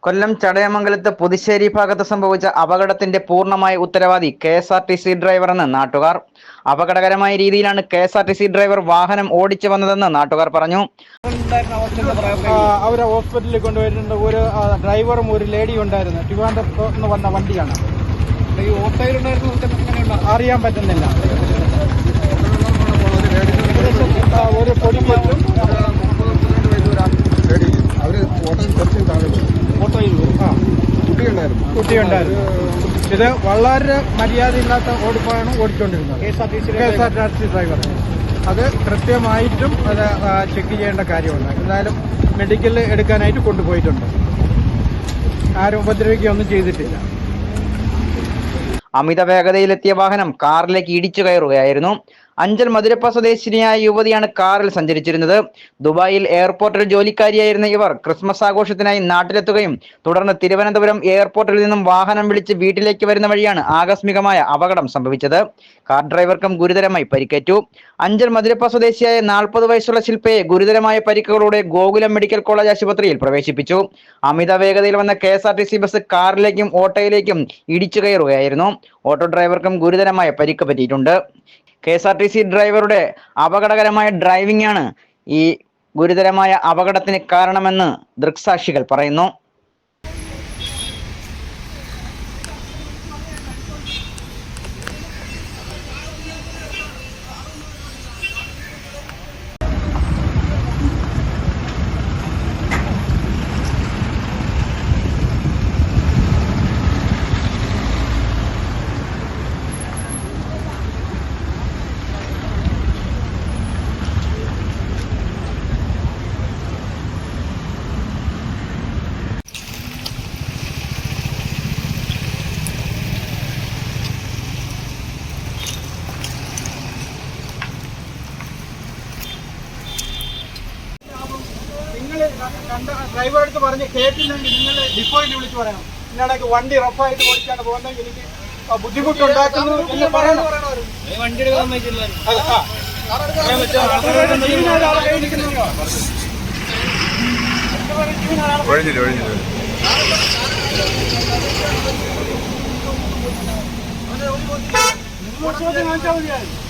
കൊല്ലം ചടയമംഗലത്ത് പുതുശ്ശേരി ഭാഗത്ത് സംഭവിച്ച അപകടത്തിന്റെ പൂർണ്ണമായ ഉത്തരവാദി കെ.എസ്.ആർ.ടി.സി ഡ്രൈവറെന്ന് നാട്ടുകാർ. അപകടകരമായ രീതിയിലാണ് കെ.എസ്.ആർ.ടി.സി ഡ്രൈവർ വാഹനം ഓടിച്ചു വന്നതെന്ന് നാട്ടുകാർ പറഞ്ഞു. അവരെ ഹോസ്പിറ്റലിൽ കൊണ്ടുപോയിട്ടുണ്ട്. ഒരു ഡ്രൈവറും ഒരു ലേഡിയും ഉണ്ടായിരുന്നു. ട്രിവാൻഡ്രത്ത് നിന്ന് വന്ന വണ്ടിയാണ്. ഈ ഓട്ടോയിലുണ്ടായിരുന്നു അറിയാൻ പറ്റുന്നില്ല. ഒരു പൊടിക്കും കുട്ടിയുണ്ടായിരുന്നു. ഇത് വളരെ മര്യാദയില്ലാത്ത ഓടിപ്പാണ് ഓടിച്ചുകൊണ്ടിരുന്നത് കെ.എസ്.ആർ.ടി.സി ഡ്രൈവർ. അത് കൃത്യമായിട്ടും അത് ചെക്ക് ചെയ്യേണ്ട കാര്യമുണ്ട്. എന്തായാലും മെഡിക്കലിൽ എടുക്കാനായിട്ട് കൊണ്ടുപോയിട്ടുണ്ട്. ആരും ഉപദ്രവിക്കുകയൊന്നും ചെയ്തിട്ടില്ല. അമിത വേഗതയിലെത്തിയ വാഹനം കാറിലേക്ക് ഇടിച്ചു കയറുകയായിരുന്നു. അഞ്ചൽ മധുരപ്പ സ്വദേശിനിയായ യുവതിയാണ് കാറിൽ സഞ്ചരിച്ചിരുന്നത്. ദുബായിൽ എയർപോർട്ടിൽ ജോലിക്കാരിയായിരുന്ന ഇവർ ക്രിസ്മസ് ആഘോഷത്തിനായി നാട്ടിലെത്തുകയും തുടർന്ന് തിരുവനന്തപുരം എയർപോർട്ടിൽ നിന്നും വാഹനം വിളിച്ച് വീട്ടിലേക്ക് വരുന്ന വഴിയാണ് ആകസ്മികമായ അപകടം സംഭവിച്ചത്. കാർ ഡ്രൈവർക്കും ഗുരുതരമായി പരിക്കേറ്റു. അഞ്ചൽ മധുരപ്പ സ്വദേശിയായ 40 വയസ്സുള്ള ശില്പയെ ഗുരുതരമായ പരിക്കുകളോടെ ഗോകുലം മെഡിക്കൽ കോളേജ് ആശുപത്രിയിൽ പ്രവേശിപ്പിച്ചു. അമിത വേഗതയിൽ വന്ന കെ.എസ്.ആർ.ടി.സി ബസ് കാറിലേക്കും ഓട്ടോയിലേക്കും ഇടിച്ചു കയറുകയായിരുന്നു. ഓട്ടോ ഡ്രൈവർക്കും ഗുരുതരമായ പരിക്ക് പറ്റിയിട്ടുണ്ട്. കെ.എസ്.ആർ.ടി.സി ഡ്രൈവറുടെ അപകടകരമായ ഡ്രൈവിംഗ് ആണ് ഈ ഗുരുതരമായ അപകടത്തിന് കാരണമെന്ന് ദൃക്സാക്ഷികൾ പറയുന്നു. ഡ്രൈവർ അടുത്ത് പറഞ്ഞ് കേട്ടില്ലെങ്കിൽ നിങ്ങൾ ഡിപ്പോയിൽ വിളിച്ച് പറയണം. ഇന്നടക്ക് വണ്ടി റഫായിട്ട് ഓടിച്ചാണ് പോകുന്നത്, എനിക്ക് ബുദ്ധിമുട്ടുണ്ടാക്കുന്നു എന്ന് പറയണം. വണ്ടി എടുക്കാൻ പറ്റില്ല. കാണിച്ചാൽ മതിയായിരുന്നു.